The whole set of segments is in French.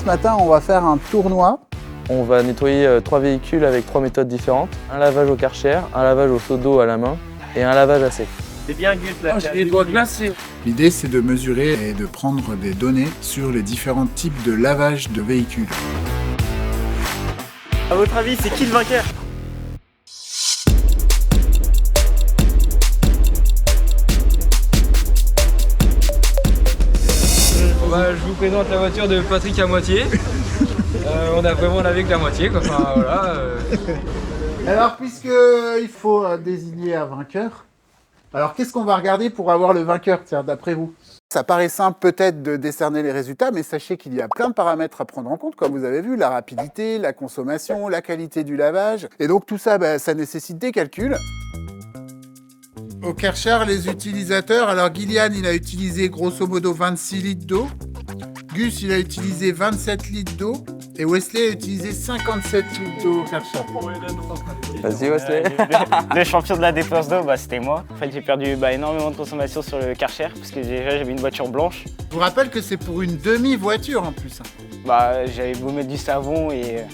ce matin, on va faire un tournoi. On va nettoyer 3 véhicules avec 3 méthodes différentes. Un lavage au Karcher, un lavage au seau d'eau à la main et un lavage à sec. C'est bien Gus là. J'ai les doigts glacés. L'idée, c'est de mesurer et de prendre des données sur les différents types de lavage de véhicules. À votre avis, c'est qui le vainqueur? Je vous présente la voiture de Patrick à moitié. On a vraiment lavé que la moitié, quoi. Enfin, voilà. Alors, puisqu'il faut désigner un vainqueur, alors qu'est-ce qu'on va regarder pour avoir le vainqueur, tiens, d'après vous? Ça paraît simple peut-être de décerner les résultats, mais sachez qu'il y a plein de paramètres à prendre en compte, comme vous avez vu, la rapidité, la consommation, la qualité du lavage. Et donc tout ça, ça nécessite des calculs. Au Karcher, les utilisateurs, alors Gillian, il a utilisé grosso modo 26 litres d'eau. Gus, il a utilisé 27 litres d'eau. Et Wesley a utilisé 57 litres d'eau au Karcher. Vas-y Wesley. Le champion de la dépense d'eau, c'était moi. En fait, j'ai perdu énormément de consommation sur le Karcher parce que déjà j'avais une voiture blanche. Je vous rappelle que c'est pour une demi-voiture en plus. J'avais beau mettre du savon et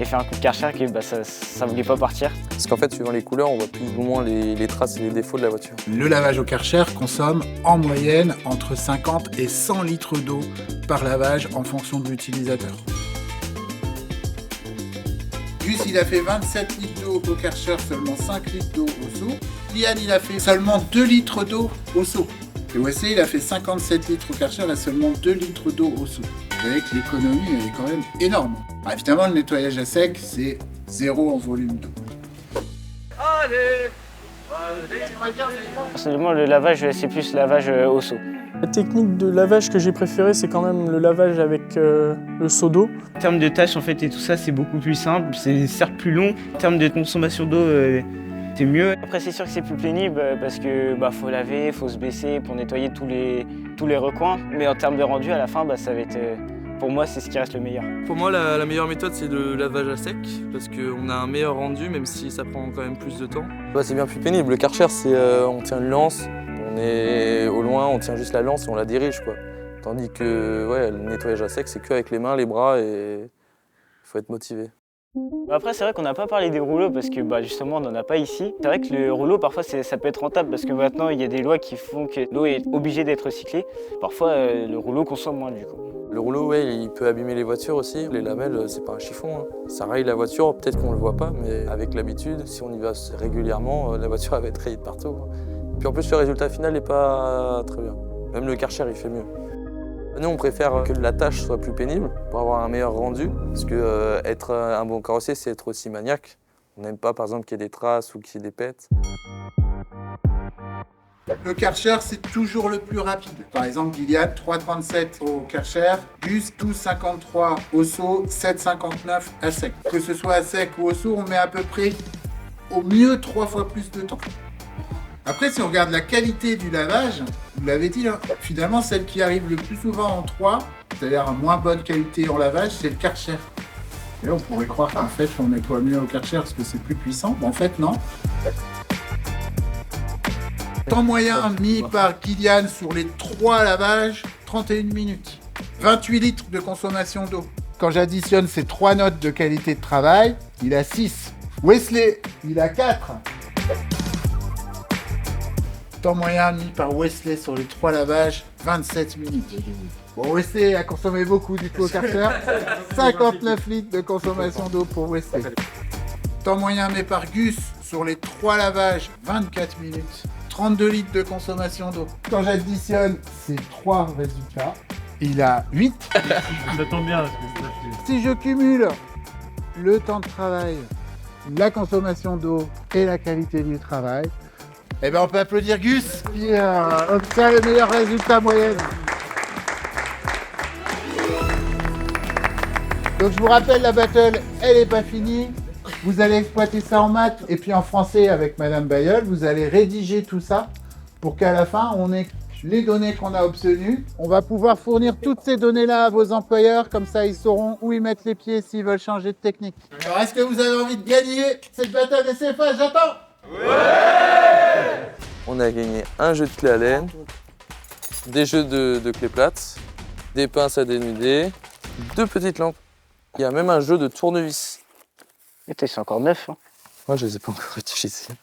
faire un coup de Karcher que ça voulait pas partir. Parce qu'en fait, suivant les couleurs, on voit plus ou moins les traces et les défauts de la voiture. Le lavage au Karcher consomme en moyenne entre 50 et 100 litres d'eau par lavage en fonction de l'utilisateur. Gus, il a fait 27 litres d'eau au Karcher, seulement 5 litres d'eau au seau. Lian, il a fait seulement 2 litres d'eau au seau. Et Wesley, il a fait 57 litres au Karcher et seulement 2 litres d'eau au seau. Vous voyez que l'économie, elle est quand même énorme. Alors, évidemment, le nettoyage à sec, c'est 0 en volume d'eau. Personnellement, le lavage, c'est plus le lavage au seau. La technique de lavage que j'ai préférée, c'est quand même le lavage avec le seau d'eau. En termes de tâches en fait et tout ça, c'est beaucoup plus simple, c'est certes plus long. En termes de consommation d'eau, c'est mieux. Après, c'est sûr que c'est plus pénible parce que faut laver, faut se baisser pour nettoyer tous les recoins. Mais en termes de rendu, à la fin, ça va être, pour moi, c'est ce qui reste le meilleur. Pour moi, la meilleure méthode, c'est le lavage à sec parce qu'on a un meilleur rendu, même si ça prend quand même plus de temps. C'est bien plus pénible. Le Karcher, c'est on tient une lance, on est au loin, on tient juste la lance et on la dirige, quoi. Tandis que le nettoyage à sec, c'est qu'avec les mains, les bras et il faut être motivé. Après, c'est vrai qu'on n'a pas parlé des rouleaux parce que justement, on n'en a pas ici. C'est vrai que le rouleau, parfois, ça peut être rentable parce que maintenant, il y a des lois qui font que l'eau est obligée d'être recyclée. Parfois, le rouleau consomme moins du coup. Le rouleau, il peut abîmer les voitures aussi. Les lamelles, c'est pas un chiffon. Ça raye la voiture, peut-être qu'on le voit pas, mais avec l'habitude, si on y va régulièrement, la voiture elle va être rayée de partout. Puis en plus, le résultat final n'est pas très bien. Même le Karcher, il fait mieux. Nous, on préfère que la tâche soit plus pénible pour avoir un meilleur rendu. Parce que être un bon carrossier, c'est être aussi maniaque. On n'aime pas, par exemple, qu'il y ait des traces ou qu'il y ait des pètes. Le Karcher, c'est toujours le plus rapide. Par exemple, Gillian, 3,37 au Karcher, Gus, 12,53 au seau, 7,59 à sec. Que ce soit à sec ou au seau, on met à peu près, au mieux, 3 fois plus de temps. Après, si on regarde la qualité du lavage, vous l'avez dit, finalement, celle qui arrive le plus souvent en 3, c'est-à-dire à moins bonne qualité en lavage, c'est le Karcher. Et on pourrait croire qu'en fait, on nettoie mieux au Karcher parce que c'est plus puissant. En fait, non. Temps moyen mis par Gillian sur les 3 lavages, 31 minutes. 28 litres de consommation d'eau. Quand j'additionne ces 3 notes de qualité de travail, il a 6. Wesley, il a 4. Temps moyen mis par Wesley sur les 3 lavages, 27 minutes. Bon, Wesley a consommé beaucoup du coup au Karcher. 59 litres de consommation d'eau pour Wesley. Temps moyen mis par Gus sur les 3 lavages, 24 minutes. 32 litres de consommation d'eau. Quand j'additionne ces 3 résultats, il a 8. Ça tombe bien. Si je cumule le temps de travail, la consommation d'eau et la qualité du travail, on peut applaudir Gus qui obtient le meilleur résultat moyen. Donc je vous rappelle, la battle, elle n'est pas finie. Vous allez exploiter ça en maths et puis en français avec Madame Bayeul. Vous allez rédiger tout ça pour qu'à la fin, on ait les données qu'on a obtenues. On va pouvoir fournir toutes ces données-là à vos employeurs. Comme ça, ils sauront où ils mettent les pieds s'ils veulent changer de technique. Alors, est-ce que vous avez envie de gagner cette battle des CFA? J'attends. Ouais! On a gagné un jeu de clé à laine, des jeux de clés plates, des pinces à dénuder, 2 petites lampes. Il y a même un jeu de tournevis. Et c'est encore neuf. Hein. Moi, je les ai pas encore utilisés.